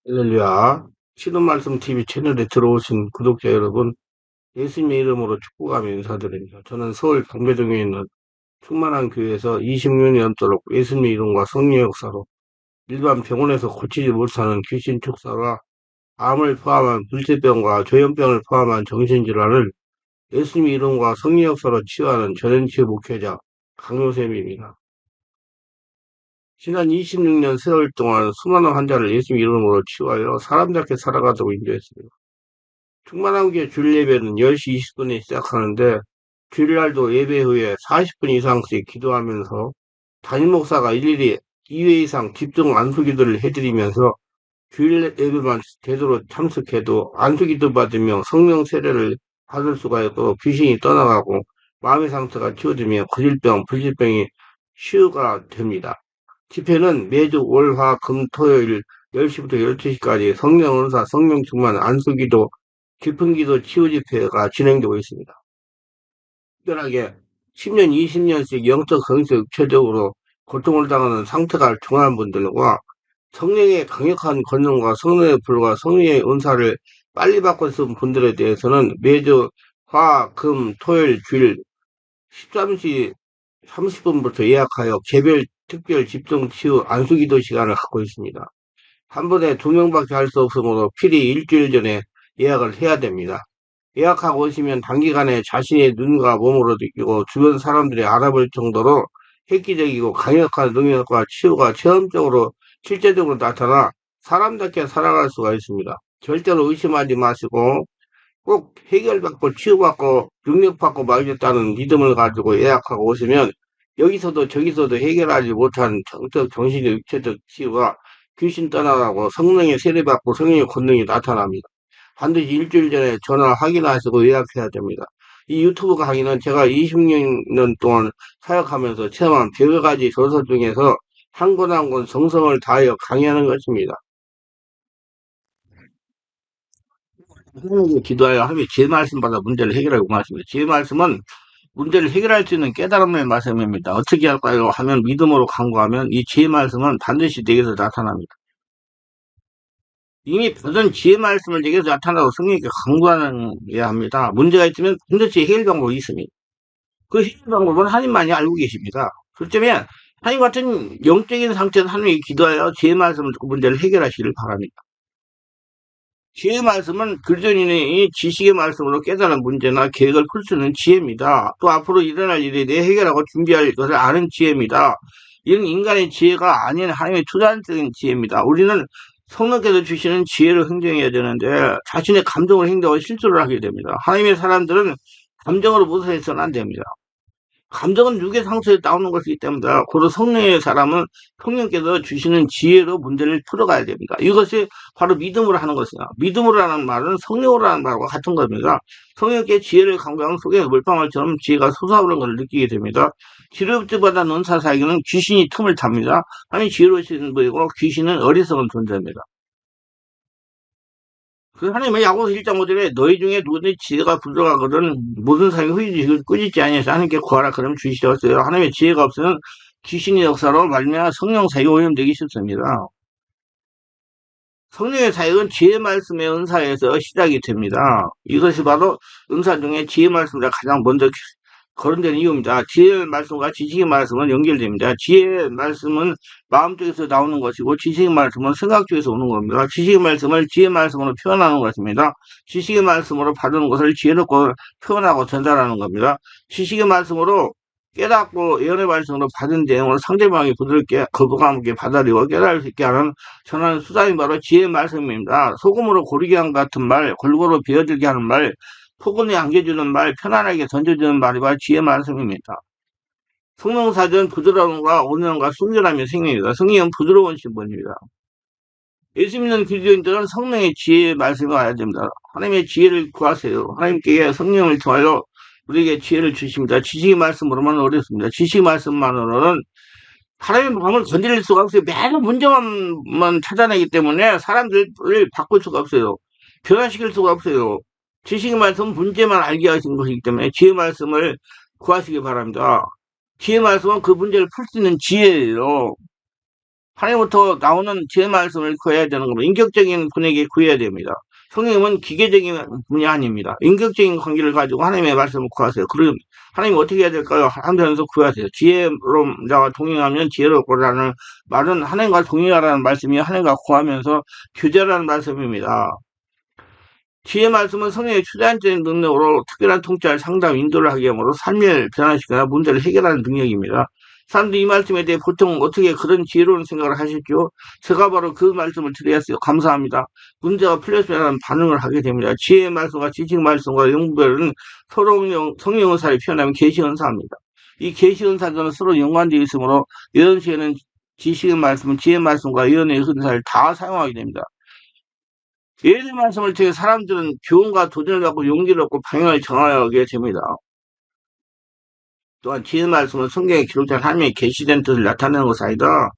할렐루야. 신은 말씀 TV 채널에 들어오신 구독자 여러분, 예수님의 이름으로 축복하며 인사드립니다. 저는 서울 방배동에 있는 충만한 교회에서 20년 넘도록 예수님의 이름과 성령의 역사로 일반 병원에서 고치지 못하는 귀신 축사와 암을 포함한 불치병과 조현병을 포함한 정신질환을 예수님의 이름과 성령의 역사로 치유하는 전현치 목회자 강요쌤입니다. 지난 26년 세월 동안 수많은 환자를 예수님 이름으로 치유하여 사람답게 살아가도록 인도했습니다. 충만한교회 주일 예배는 10시 20분에 시작하는데 주일날도 예배 후에 40분 이상씩 기도하면서 담임 목사가 일일이 2회 이상 집중 안수기도를 해드리면서 주일 예배만 제대로 참석해도 안수기도 받으며 성령 세례를 받을 수가 있고 귀신이 떠나가고 마음의 상처가 치워지며 거질병, 불질병이 치유가 됩니다. 집회는 매주 월, 화, 금, 토요일 10시부터 12시까지 성령 은사, 성령 충만, 안수기도, 깊은 기도 치유 집회가 진행되고 있습니다. 특별하게 10년, 20년씩 영적, 성적, 육체적으로 고통을 당하는 상태가 중한 분들과 성령의 강력한 권능과 성령의 불과 성령의 은사를 빨리 받고 있는 분들에 대해서는 매주 화, 금, 토요일, 주일 13시 30분부터 예약하여 개별 특별 집중 치유 안수기도 시간을 갖고 있습니다. 한 번에 2명밖에 할 수 없으므로 필히 일주일 전에 예약을 해야 됩니다. 예약하고 오시면 단기간에 자신의 눈과 몸으로 느끼고 주변 사람들이 알아볼 정도로 획기적이고 강력한 능력과 치유가 체험적으로 실제적으로 나타나 사람답게 살아갈 수가 있습니다. 절대로 의심하지 마시고 꼭 해결받고 치유받고 능력받고 말겠다는 믿음을 가지고 예약하고 오시면 여기서도 저기서도 해결하지 못한 정적, 정신적, 육체적 치유가 귀신 떠나가고 성령의 세례받고 성령의 권능이 나타납니다. 반드시 일주일 전에 전화 확인하시고 예약해야 됩니다. 이 유튜브 강의는 제가 20년 동안 사역하면서 체험한 100여 가지 저서 중에서 한 권 한 권 정성을 다하여 강의하는 것입니다. 하나님께 기도하여 하나님의 제 말씀 받아 문제를 해결하고 말씀입니다. 제 말씀은 문제를 해결할 수 있는 깨달음의 말씀입니다. 어떻게 할까요? 하면 믿음으로 간구하면 이 제 말씀은 반드시 내게서 나타납니다. 이미 받은 지혜 말씀을 내게서 나타나고 성령께 강구해야 합니다. 문제가 있으면 반드시 해결 방법이 있습니다. 그 해결 방법은 하나님만이 알고 계십니다. 그렇기 때문에 하나님 같은 영적인 상태에서 하나님께 기도하여 지혜 말씀을 듣고 문제를 해결하시기를 바랍니다. 지혜 말씀은 그리스도인의 지식의 말씀으로 깨달은 문제나 계획을 풀 수 있는 지혜입니다. 또 앞으로 일어날 일에 대해 해결하고 준비할 것을 아는 지혜입니다. 이런 인간의 지혜가 아닌 하나님의 투자적인 지혜입니다. 우리는 성령께서 주시는 지혜를 행동해야 되는데 자신의 감정을 행동하고 실수를 하게 됩니다. 하나님의 사람들은 감정으로 무서워서는 안 됩니다. 감정은 육의 상태에 나오는 것이기 때문에 고로 성령의 사람은 성령께서 주시는 지혜로 문제를 풀어가야 됩니다. 이것이 바로 믿음으로 하는 것이다. 믿음으로 하는 말은 성령으로 하는 말과 같은 겁니다. 성령께 지혜를 강구하는 속에 물방울처럼 지혜가 솟아오르는 것을 느끼게 됩니다. 지혜롭지보다 논사사에게는 귀신이 틈을 탑니다. 아니 지혜로우신 분이고 귀신은 어리석은 존재입니다. 그 하나님의 야고보서 1장 5절에 너희 중에 누구든지 지혜가 부족하거든 모든 사람이 후유지식을 꾸짖지 아니해서 하나님께 구하라 그러면 주시었어요. 하나님의 지혜가 없으면 귀신의 역사로 말미암아 성령 사역이 오염되기 쉽습니다. 성령의 사역은 지혜 말씀의 은사에서 시작이 됩니다. 이것이 바로 은사 중에 지혜 말씀을 가장 먼저 거론되는 이유입니다. 지혜의 말씀과 지식의 말씀은 연결됩니다. 지혜의 말씀은 마음 쪽에서 나오는 것이고 지식의 말씀은 생각 쪽에서 오는 겁니다. 지식의 말씀을 지혜의 말씀으로 표현하는 것입니다. 지식의 말씀으로 받은 것을 지혜롭고 표현하고 전달하는 겁니다. 지식의 말씀으로 깨닫고 예언의 말씀으로 받은 내용을 상대방이 부드럽게 거부감 없게 받아들이고 깨달을 수 있게 하는 전하는 수단이 바로 지혜의 말씀입니다. 소금으로 고르게 한 같은 말, 골고루 베어들게 하는 말, 포근히 안겨주는 말, 편안하게 던져주는 말이 바로 지혜의 말씀입니다. 성령사전 부드러움과 온유함과 순결함이 생명입니다. 성령은 부드러운 신분입니다. 예수 믿는 그리스도인들은 성령의 지혜의 말씀이 와야 됩니다. 하나님의 지혜를 구하세요. 하나님께 성령을 통하여 우리에게 지혜를 주십니다. 지식의 말씀으로만 어렵습니다. 지식의 말씀만으로는 하나님의 마음을 건드릴 수가 없어요. 매일 문제만 찾아내기 때문에 사람들을 바꿀 수가 없어요. 변화시킬 수가 없어요. 지식의 말씀은 문제만 알게 하신 것이기 때문에 지혜 말씀을 구하시기 바랍니다. 지혜 말씀은 그 문제를 풀 수 있는 지혜예요. 하나님부터 나오는 지혜 말씀을 구해야 되는 겁니다. 인격적인 분에게 구해야 됩니다. 성령님은 기계적인 분이 아닙니다. 인격적인 관계를 가지고 하나님의 말씀을 구하세요. 그럼 하나님 어떻게 해야 될까요? 하면서 구하세요. 지혜로 나와 동행하면 지혜롭고라는 말은 하나님과 동행하라는 말씀이 하나님과 구하면서 교제라는 말씀입니다. 지혜 말씀은 성령의 초자연적인 능력으로 특별한 통찰, 상담, 인도를 하기 위함으로 삶을 변화시키거나 문제를 해결하는 능력입니다. 사람들이 이 말씀에 대해 보통 어떻게 그런 지혜로운 생각을 하실지요? 제가 바로 그 말씀을 드렸어요. 감사합니다. 문제가 풀렸으면 반응을 하게 됩니다. 지혜의 말씀과 지식 말씀과 영별은 서로 성령 은사를 표현하면 계시 은사입니다. 이 계시 은사들은 서로 연관되어 있으므로 이런 시에는 지식의 말씀, 지혜의 말씀과 예언의 은사를 다 사용하게 됩니다. 예언의 말씀을 통해 사람들은 교훈과 도전을 갖고 용기를 얻고 방향을 정하게 됩니다. 또한 지혜 말씀은 성경에 기록된 하나님의 계시된 뜻을 나타내는 것이 아니다.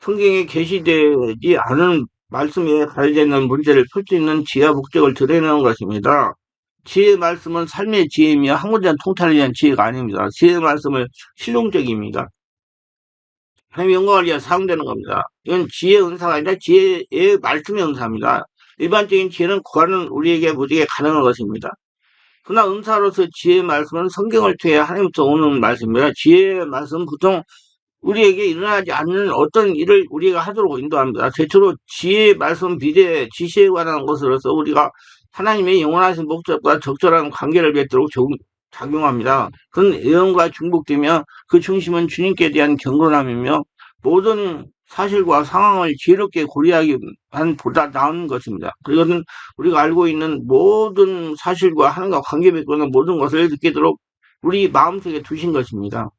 성경에 계시되지 않은 말씀에 발견되는 문제를 풀 수 있는 지혜와 목적을 드러내는 것입니다. 지혜의 말씀은 삶의 지혜이며 항문전 통찰을 위한 지혜가 아닙니다. 지혜의 말씀은 실용적입니다. 하나님의 영광을 위해 사용되는 겁니다. 이건 지혜의 은사가 아니라 지혜의 말씀의 은사입니다. 일반적인 지혜는 구하는 우리에게 모두에게 가능한 것입니다. 그러나 은사로서 지혜의 말씀은 성경을 통해 하나님부터 오는 말씀입니다. 지혜의 말씀은 보통 우리에게 일어나지 않는 어떤 일을 우리가 하도록 인도합니다. 대체로 지혜의 말씀 비례 지시에 관한 것으로서 우리가 하나님의 영원하신 목적과 적절한 관계를 맺도록 작용합니다. 그런 예언과 중복되며 그 중심은 주님께 대한 경건함이며 모든 사실과 상황을 지혜롭게 고려하기 보다 나은 것입니다. 그것은 우리가 알고 있는 모든 사실과 하나님과 관계 맺고 있는 모든 것을 느끼도록 우리 마음속에 두신 것입니다.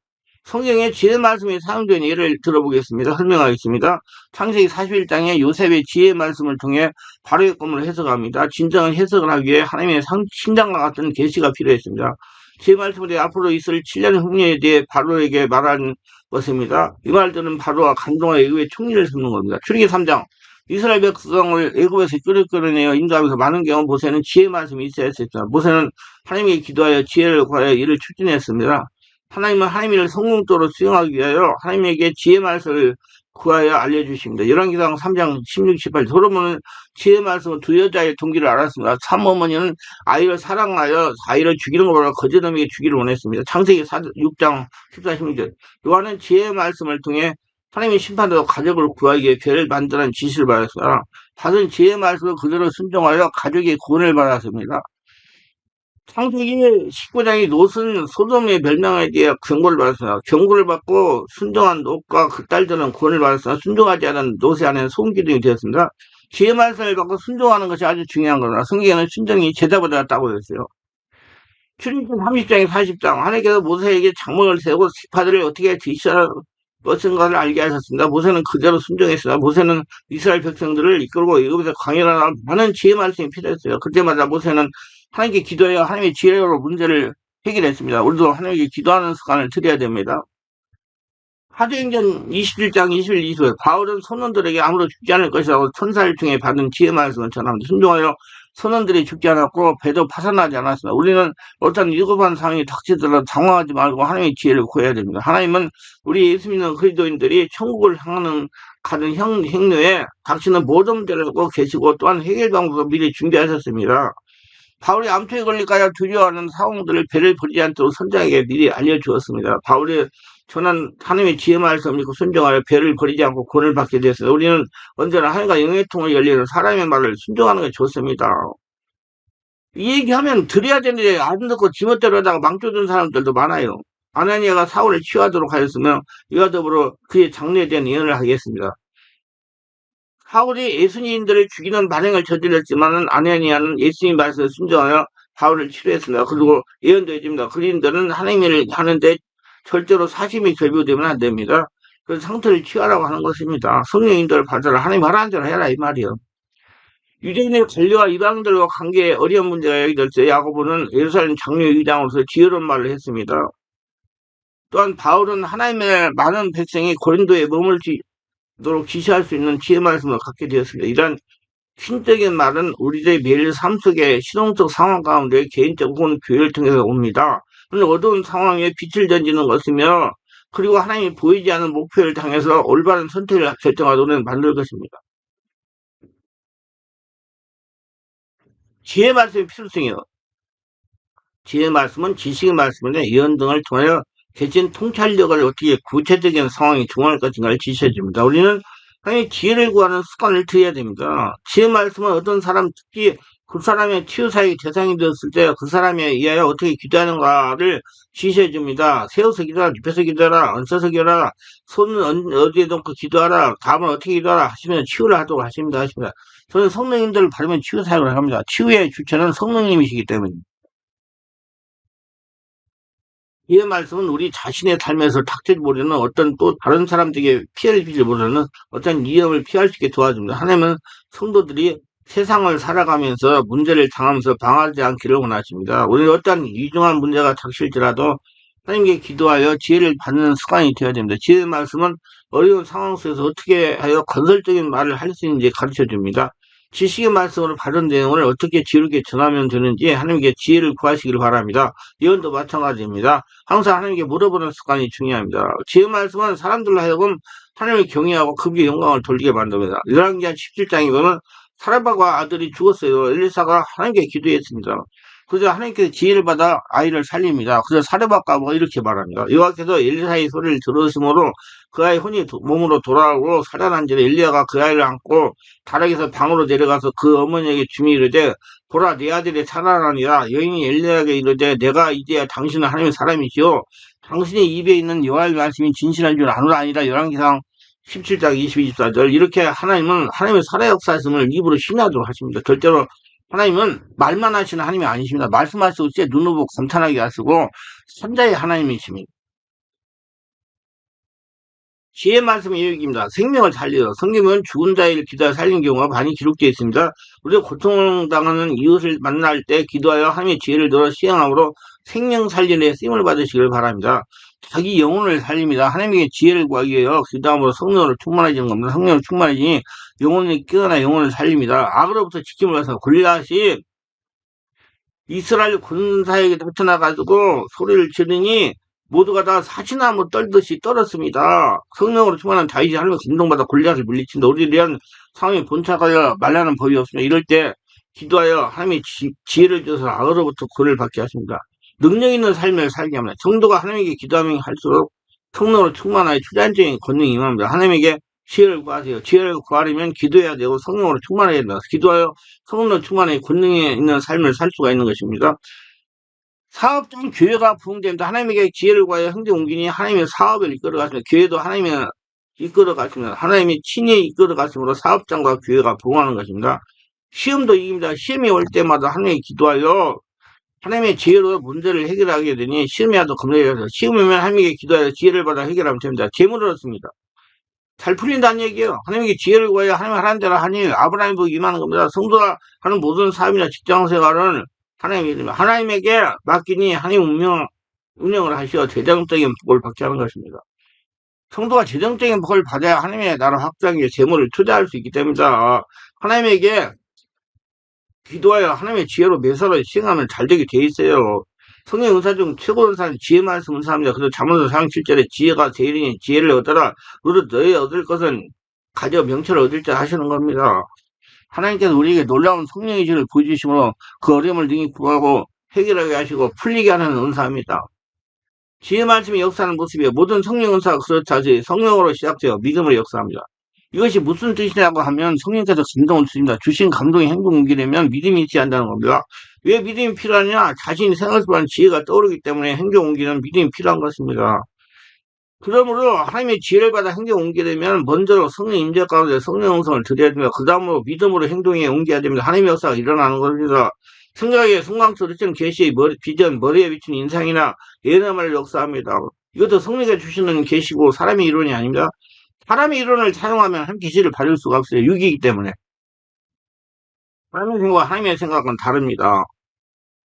성경의 지혜 말씀이 사용된 예를 들어보겠습니다. 설명하겠습니다. 창세기 41장에 요셉의 지혜 말씀을 통해 바로의 꿈을 해석합니다. 진정한 해석을 하기 위해 하나님의 심장과 같은 계시가 필요했습니다. 지혜 말씀에 대해 앞으로 있을 7년 후년에 대해 바로에게 말하는 것입니다. 이 말들은 바로와 간동과 애굽의 총리를 삼는 겁니다. 출애굽기 3장 이스라엘 백성을 애굽에서 끌어내어 인도하면서 많은 경우 모세는 지혜 말씀이 있어야 했습니다. 모세는 하나님에게 기도하여 지혜를 구하여 이를 추진했습니다. 하나님은 하나님을 성공적으로 수용하기 위하여 하나님에게 지혜 말씀을 구하여 알려주십니다. 열왕기상 3장 16, 18 솔로몬은 지혜 말씀은 두 여자의 동기를 알았습니다. 참 어머니는 아이를 사랑하여 아이를 죽이는 것보다 거짓놈에게 주기를 원했습니다. 창세기 6장 14, 16절 요한은 지혜의 말씀을 통해 하나님의 심판으로 가족을 구하기 위해 배를 만드는 지시를 받았습니다. 받은 지혜의 말씀을 그대로 순종하여 가족의 구원을 받았습니다. 창세기 19장의 롯은 소돔의 멸망에 대해 경고를 받았습니다. 경고를 받고 순종한 롯과 그 딸들은 구원을 받았으나 순종하지 않은 롯의 아내는 소금기둥이 되었습니다. 지혜 말씀을 받고 순종하는 것이 아주 중요한 겁니다. 성경에는 순종이 제자보다 낫다고 했어요. 출애굽기 30장에 40장 하나님께서 모세에게 장막을 세우고 지파들을 어떻게 지시할 것인가를 알게 하셨습니다. 모세는 그대로 순종했습니다. 모세는 이스라엘 백성들을 이끌고 애굽에서 광야를 많은 지혜 말씀이 필요했어요. 그때마다 모세는 하나님께 기도하여 하나님의 지혜로 문제를 해결했습니다. 우리도 하나님께 기도하는 습관을 들여야 됩니다. 사도행전 21장 21절 바울은 선원들에게 아무도 죽지 않을 것이라고 천사를 통해 받은 지혜 말씀을 전합니다. 순종하여 선원들이 죽지 않았고 배도 파산하지 않았습니다. 우리는 어떤 위급한 상황이 닥치더라도 당황하지 말고 하나님의 지혜를 구해야 됩니다. 하나님은 우리 예수 믿는 그리스도인들이 천국을 향하는 가는 행로에 닥치는 모든 문제를 갖고 계시고 또한 해결 방법을 미리 준비하셨습니다. 바울이 암투에 걸릴까요 두려워하는 상황들을 배를 버리지 않도록 선장에게 미리 알려주었습니다. 바울이 전한 하나님의 지혜 말씀을 믿고 순종하여 배를 버리지 않고 구원을 받게 되었습니다. 우리는 언제나 하나님과 영의 통을 열리는 사람의 말을 순종하는 게 좋습니다. 이 얘기하면 드려야 되는데 안 듣고 지멋대로 하다가 망쳐준 사람들도 많아요. 아나니아가 사울을 취하도록 하였으며 이와 더불어 그의 장래에 대한 예언을 하겠습니다. 사울이 예수님들을 죽이는 만행을 저질렀지만은 아나니아는 예수님 말씀을 순종하여 바울을 치료했습니다. 그리고 예언도 해줍니다. 그리스도인들은 하나님을 하는데 절대로 사심이 결부되면 안 됩니다. 그 상태를 취하라고 하는 것입니다. 성령 인도를 받아라. 하나님 하라는 대로 해라 이 말이요. 유대인의 관리와 이방인들과 관계에 어려운 문제가 여기될 때 야고보는 예루살렘 장로 의장으로서 지혜로운 말을 했습니다. 또한 바울은 하나님의 많은 백성이 고린도에 머물도록 지시할 수 있는 지혜 말씀을 갖게 되었습니다. 이런 신적인 말은 우리들의 매일 삶 속에 실용적 상황 가운데 개인적 혹은 교회를 통해서 옵니다. 어두운 상황에 빛을 던지는 것이며 그리고 하나님이 보이지 않는 목표를 향해서 올바른 선택을 결정하도록 만들 것입니다. 지혜 말씀의 필요성이요. 지혜 말씀은 지식의 말씀인데 예언 등을 통하여 대신 통찰력을 어떻게 구체적인 상황이 중요할 것인가를 지시해줍니다. 우리는 당연히 지혜를 구하는 습관을 들여야 됩니다. 지혜 말씀은 어떤 사람, 특히 그 사람의 치유사역의 대상이 되었을 때 그 사람에 의하여 어떻게 기도하는가를 지시해줍니다. 세워서 기도하라, 눕혀서 기도하라, 얹혀서 기도하라, 손은 어디에 놓고 기도하라, 다음은 어떻게 기도하라 하시면 치유를 하도록 하십니다. 저는 성령님들을 바르면 치유사역을 합니다. 치유의 주체는 성령님이시기 때문입니다. 이 말씀은 우리 자신의 삶에서 닥치지 못하는 어떤 또 다른 사람들에게 피해를 주지 못하는 어떤 위험을 피할 수 있게 도와줍니다. 하나님은 성도들이 세상을 살아가면서 문제를 당하면서 방하지 않기를 원하십니다. 우리 어떤 위중한 문제가 닥칠지라도 하나님께 기도하여 지혜를 받는 습관이 되어야 됩니다. 지혜의 말씀은 어려운 상황 속에서 어떻게 하여 건설적인 말을 할 수 있는지 가르쳐 줍니다. 지식의 말씀으로 받은 내용을 어떻게 지혜롭게 전하면 되는지 하나님께 지혜를 구하시길 바랍니다. 예언도 마찬가지입니다. 항상 하나님께 물어보는 습관이 중요합니다. 지혜 말씀은 사람들로 하여금 하나님을 경외하고 그분의 영광을 돌리게 만듭니다. 열왕기하 17장에 보면 사라바가 아들이 죽었어요. 엘리사가 하나님께 기도했습니다. 그래서 하나님께서 지혜를 받아 아이를 살립니다. 그래서 사르밧가 뭐 이렇게 말합니다. 여호와께서 엘리사의 소리를 들으심으로 그 아이 혼이 몸으로 돌아오고 살아난지라. 엘리야가 그 아이를 안고 다락에서 방으로 내려가서 그 어머니에게 주미 이르되 보라 내 아들이 살아나니라. 여인이 엘리야에게 이르되 내가 이제야 당신은 하나님의 사람이시오 당신의 입에 있는 여호와의 말씀이 진실한 줄 아노라. 아니라 열왕기상 17장 24절 이렇게 하나님은 하나님의 살아 역사심을 입으로 신뢰하도록 하십니다. 절대로 하나님은 말만 하시는 하나님이 아니십니다. 말씀하시고 제 눈을 보고 감탄하게 하시고 선자의 하나님이십니다. 지혜 말씀의 얘기입니다. 생명을 살려요. 성경은 죽은 자를 기도하여 살린 경우가 많이 기록되어 있습니다. 우리가 고통당하는 이웃을 만날 때 기도하여 하나님의 지혜를 들어 시행함으로 생명 살리는 쓰임을 받으시길 바랍니다. 자기 영혼을 살립니다. 하나님에게 지혜를 구하기 위하여 기도함으로 성령으로 충만해지는 겁니다. 성령으로 충만해지니 영혼이 깨어나 영혼을 살립니다. 악으로부터 지킴을 받아서 골리앗이 이스라엘 군사에게 쫓아나가지고 소리를 지르니 모두가 다 사시나무 떨듯이 떨었습니다. 성령으로 충만한 다윗이 하나님의 감동받아 골리앗을 물리친다. 우리를 위한 상황이 본착하여 말라는 법이 없습니다. 이럴 때 기도하여 하나님의 지혜를 주셔서 악으로부터 구원을 받게 하십니다. 능력 있는 삶을 살게 합니다. 성도가 하나님에게 기도하면 할수록 성령으로 충만하여 초자연적인 권능이 임합니다. 하나님에게 지혜를 구하세요. 지혜를 구하려면 기도해야 되고 성령으로 충만해야 된다. 기도하여 성령으로 충만하여 권능이 있는 삶을 살 수가 있는 것입니다. 사업적인 교회가 부흥됩니다. 하나님에게 지혜를 구하여 행정 옮기니 하나님의 사업을 이끌어 가십니다. 교회도 하나님이 이끌어 가십니다. 하나님이 친히 이끌어 가심으로 사업장과 교회가 부흥하는 것입니다. 시험도 이깁니다. 시험이 올 때마다 하나님께 기도하여 하나님의 지혜로 문제를 해결하게 되니 시험이 와도 겁내서 시험이면 하나님께 기도하여 지혜를 받아 해결하면 됩니다. 재물을 얻습니다. 잘 풀린다는 얘기예요. 하나님께 지혜를 구하여 하나님 하라는 대로 하니 아브라함이 복이 임하는 겁니다. 성도가 하는 모든 삶이나 직장생활은 하나님에게 맡기니 하나님 운영을 하시어 재정적인 복을 받게 하는 것입니다. 성도가 재정적인 복을 받아야 하나님의 나라 확장에 재물을 투자할 수 있기 때문이다. 하나님에게 기도하여 하나님의 지혜로 매사를 시행하면 잘 되게 돼 있어요. 성령 은사 중 최고 은사는 지혜 말씀 은사입니다. 그래서 잠언서 4장 7절에 지혜가 제일이니 지혜를 얻어라. 무릇 너희 얻을 것은 가져 명철을 얻을 자 하시는 겁니다. 하나님께서 우리에게 놀라운 성령의 지혜를 보여주심으로 그 어려움을 능히 구하고 해결하게 하시고 풀리게 하는 은사입니다. 지혜 말씀의 역사하는 모습이에요. 모든 성령 은사가 그렇다지 성령으로 시작되어 믿음으로 역사합니다. 이것이 무슨 뜻이냐고 하면 성령께서 감동을 주십니다. 주신 감동이 행동 옮기려면 믿음이 있지 않다는 겁니다. 왜 믿음이 필요하냐? 자신이 생각할 수 없는 지혜가 떠오르기 때문에 행동 옮기는 믿음이 필요한 것입니다. 그러므로 하나님의 지혜를 받아 행동 옮기려면 먼저 성령 임재 가운데 성령 음성을 드려야 됩니다. 그 다음으로 믿음으로 행동에 옮겨야 됩니다. 하나님의 역사가 일어나는 겁니다. 생각의 송강수 리튼 계시의 비전, 머리에 비친 인상이나 예언을 역사합니다. 이것도 성령이 주시는 계시고 사람의 이론이 아닙니다. 사람의 이론을 사용하면 한 계시를 받을 수가 없어요. 육이기 때문에. 사람의 생각과 하나님의 생각은 다릅니다.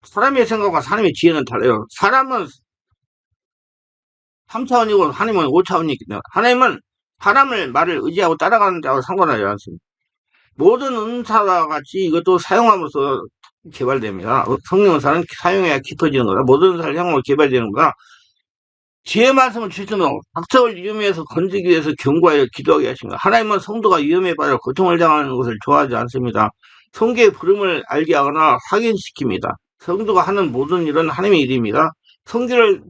사람의 생각과 사람의 지혜는 달라요. 사람은 3차원이고 하나님은 5차원이기 때문에 하나님은 사람을 말을 의지하고 따라가는 자와 상관하지 않습니다. 모든 은사와 같이 이것도 사용함으로써 개발됩니다. 성령 은사는 사용해야 깊어지는 거다. 모든 은사를 향하고 개발되는 거다. 지혜 말씀을 주시면 박석을 위험에서 건지기 위해서 경고하여 기도하게 하십니다. 하나님은 성도가 위험에 빠져 고통을 당하는 것을 좋아하지 않습니다. 성계의 부름을 알게 하거나 확인시킵니다. 성도가 하는 모든 일은 하나님의 일입니다. 성계를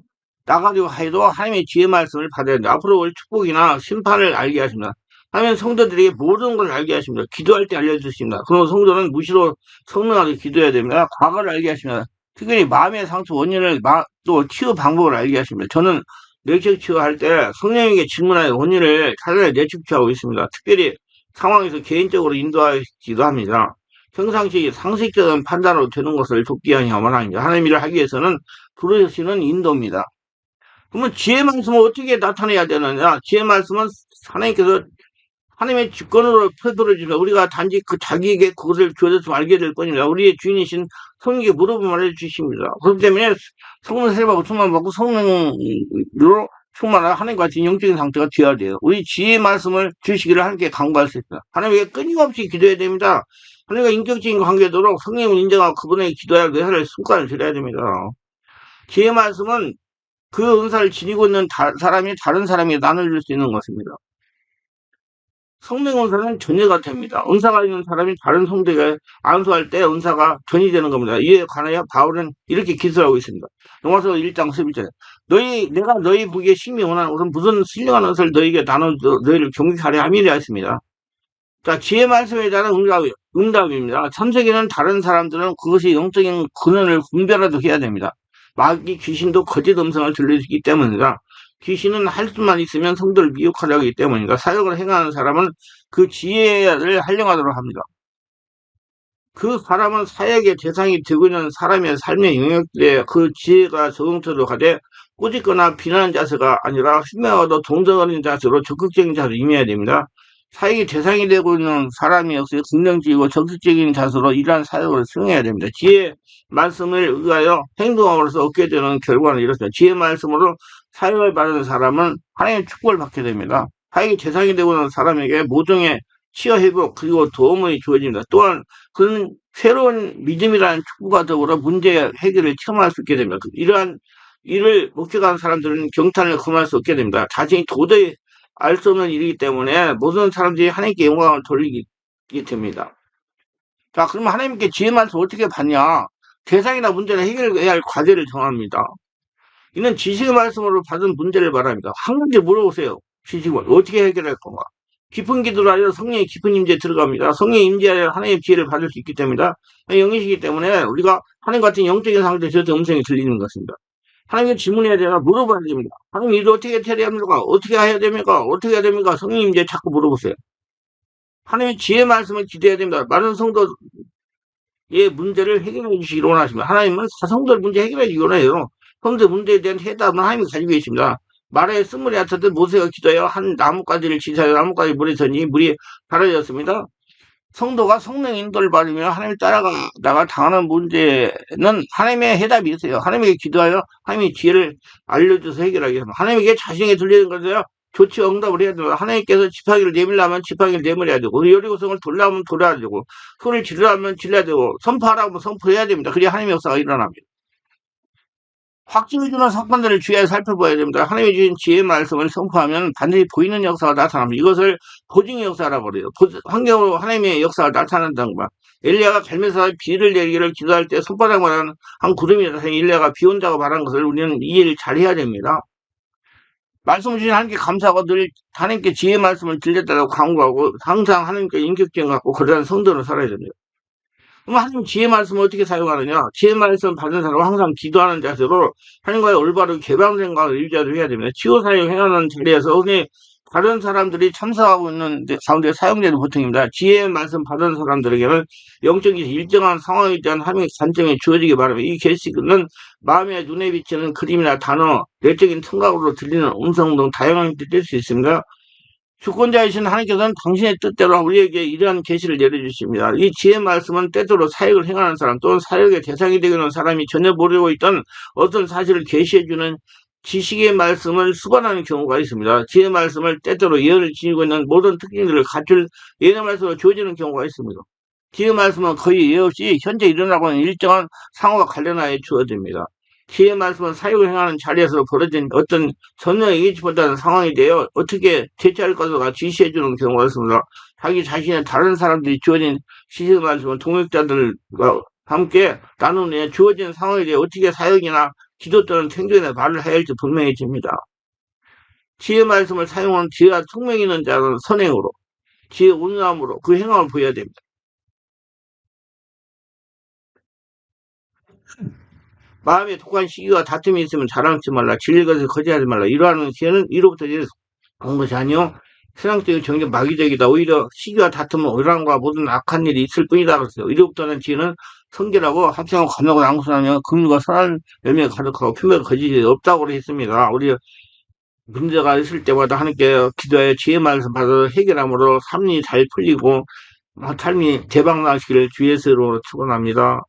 나가려 해도 하나님의 지혜 말씀을 받아야 합니다. 앞으로 올 축복이나 심판을 알게 하십니다. 하나님은 성도들에게 모든 걸 알게 하십니다. 기도할 때 알려주십니다. 그럼 성도는 무시로 성명하게 기도해야 됩니다. 과거를 알게 하십니다. 특별히 마음의 상처 원인을 또 치유 방법을 알게 하십니다. 저는 뇌책 치유할 때 성령에게 질문하여 원인을 찾아내 뇌책 치유하고 있습니다. 특별히 상황에서 개인적으로 인도하기도 합니다. 평상시 상식적인 판단으로 되는 것을 돕기 위한 원합니다. 하나님 일을 하기 위해서는 부르시는 인도입니다. 그러면 지혜 말씀을 어떻게 나타내야 되느냐? 지혜 말씀은 하나님께서 하나님의 주권으로 펴들어주면 우리가 단지 그 자기에게 그것을 주어져서 알게 될 뿐이라 우리의 주인이신 성령에게 물어보면 알려주십니다. 그렇기 때문에 성령 세례받고 충만받고 성령으로 충만한 하나님과 같은 영적인 상태가 되어야 돼요. 우리 지혜의 말씀을 주시기를 하나님께 간구할 수 있습니다. 하나님에게 끊임없이 기도해야 됩니다. 하나님과 인격적인 관계도록 성령을 인정하고 그분에게 기도해야 할 습관을 들여야 됩니다. 지혜의 말씀은 그 은사를 지니고 있는 사람이 다른 사람에게 나눠줄 수 있는 것입니다. 성령 은사는 전이가 됩니다. 은사가 있는 사람이 다른 성도에게 안수할 때 은사가 전이 되는 겁니다. 이에 관하여 바울은 이렇게 기술하고 있습니다. 로마서 1장 11절 내가 너희 보기에 심히 원하는 것은 무슨 신령한 은사를 너희에게 나눠 너희를 경계하려 함이라 했습니다. 자, 지혜 말씀에 대한 응답입니다. 참석에는 다른 사람들은 그것이 영적인 근원을 분별하도 해야 됩니다. 마귀 귀신도 거짓 음성을 들려주기 때문이다. 귀신은 할 수만 있으면 성도를 미혹하려 하기 때문이다. 사역을 행하는 사람은 그 지혜를 활용하도록 합니다. 그 사람은 사역의 대상이 되고 있는 사람의 삶의 영역에 그 지혜가 적응토록 하되 꾸짖거나 비난하는 자세가 아니라 신명하고 동정하는 자세로 적극적인 자세로 임해야 됩니다. 사역의 대상이 되고 있는 사람이었어요. 긍정적이고 적극적인 자세로 이러한 사역을 수행해야 됩니다. 지혜 말씀을 의하여 행동함으로써 얻게 되는 결과는 이렇습니다. 지혜 말씀으로 사역을 받은 사람은 하나님의 축복을 받게 됩니다. 사역의 대상이 되고 있는 사람에게 모종의 치유 회복 그리고 도움이 주어집니다. 또한 그는 새로운 믿음이라는 축복과 더불어 문제 해결을 체험할 수 있게 됩니다. 이러한 일을 목격한 사람들은 경탄을 금할 수 없게 됩니다. 자신이 도저히 알 수 없는 일이기 때문에 모든 사람들이 하나님께 영광을 돌리게 됩니다. 자, 그러면 하나님께 지혜 말씀 어떻게 받냐? 대상이나 문제를 해결해야 할 과제를 정합니다. 이는 지식의 말씀으로 받은 문제를 말합니다. 한 가지 물어보세요. 지식을 어떻게 해결할 건가? 깊은 기도를 하여 성령의 깊은 임재에 들어갑니다. 성령의 임재하여 하나님의 지혜를 받을 수 있기 때문이다. 영이시기 때문에 우리가 하나님 같은 영적인 상태에서 음성이 들리는 것입니다. 하나님께 질문해야 되나 물어봐야 됩니다. 하나님 이를 어떻게 해야 됩니까? 어떻게 해야 됩니까? 어떻게 해야 됩니까? 성령님 이제 자꾸 물어보세요. 하나님의 지혜 말씀을 기대해야 됩니다. 많은 성도의 문제를 해결해 주시기를 원하십니다. 하나님은 성도의 문제 해결해 주기를 원해요. 성도의 문제에 대한 해답은 하나님이 가지고 계십니다. 말에 쓴물이 얕았듯 모세가 기도하여 한 나뭇가지를 지사여 나뭇가지 물에 던지니 물이 사라졌습니다. 성도가 성령 인도를 받으며 하나님을 따라가다가 당하는 문제는 하나님의 해답이 있어요. 하나님에게 기도하여 하나님의 지혜를 알려줘서 해결하게 합니다. 하나님에게 자신에게 들리는 것을 조치 응답을 해야 됩니다. 하나님께서 지팡이를 내밀라면 지팡이를 내밀어야 되고 여리고성을 돌라면 돌아야 되고 소리를 지르라면 질러야 되고 선포하라면 선포해야 됩니다. 그래야 하나님의 역사가 일어납니다. 확증을 주는 사건들을 주의하여 살펴봐야 됩니다. 하나님이 주신 지혜의 말씀을 선포하면 반드시 보이는 역사가 나타납니다. 이것을 보증의 역사라고 그래요. 환경으로 하나님의 역사가 나타난다는 거야. 엘리야가 갈멜산에 비를 내리기를 기도할 때 손바닥만한 한 구름이 나타나니 엘리야가 비 온다고 말한 것을 우리는 이해를 잘 해야 됩니다. 말씀 주신 하나님께 감사하고 늘 하나님께 지혜의 말씀을 들렸다고 강구하고 항상 하나님께 인격증 갖고 그러한 성도로 살아야 됩니다. 그럼 하나님 지혜 말씀을 어떻게 사용하느냐? 지혜 말씀 받은 사람은 항상 기도하는 자세로 하나님과의 올바른 개방된 관계를 유지하도록 해야 됩니다. 치유 사역 행하는 자리에서 흔히 다른 사람들이 참석하고 있는 가운데 사용되는 보통입니다. 지혜의 말씀 받은 사람들에게는 영적인 일정한 상황에 대한 하나님의 관점이 주어지기 바랍니다. 이 계시는 마음의 눈에 비치는 그림이나 단어, 내적인 청각으로 들리는 음성 등 다양한 뜻이 될 수 있습니다. 주권자이신 하나님께서는 당신의 뜻대로 우리에게 이러한 계시를 내려주십니다. 이 지혜 말씀은 때때로 사역을 행하는 사람 또는 사역의 대상이 되는 사람이 전혀 모르고 있던 어떤 사실을 계시해주는 지식의 말씀을 수반하는 경우가 있습니다. 지혜 말씀을 때때로 예언을 지니고 있는 모든 특징들을 갖출 예언의 말씀으로 주어지는 경우가 있습니다. 지혜 말씀은 거의 예 없이 현재 일어나고 있는 일정한 상황과 관련하여 주어집니다. 지혜 말씀은 사육을 행하는 자리에서 벌어진 어떤 전혀 예기치 못한 상황이 되어 어떻게 대처할 것을 지시해주는 경우가 있습니다. 자기 자신의 다른 사람들이 주어진 지혜 말씀은 동역자들과 함께 나누는 주어진 상황에 대해 어떻게 사역이나 기도 또는 생존에 말을 해야 할지 분명해집니다. 지혜 말씀을 사용한 지혜가 총명 있는 자는 선행으로, 지혜 온유함으로 그 행함을 보여야 됩니다. 마음에 독한 시기와 다툼이 있으면 자랑치 말라. 진리 것을 거짓하지 말라. 이러한 지혜는 이로부터 온 것이 아니요 세상적인 정적 마귀적이다. 오히려 시기와 다툼은 의랑과 모든 악한 일이 있을 뿐이다. 그랬어요. 이로부터는 지혜는 성결하고 합성하고 감하고 양순하며 긍휼과 선한 열매가 가득하고 표면 거짓이 없다고 했습니다. 우리 문제가 있을 때마다 하나님께 기도하여 지혜 말씀 받아 해결함으로 삶이 잘 풀리고 삶이 대박나시기를 주의 스로 축원합니다.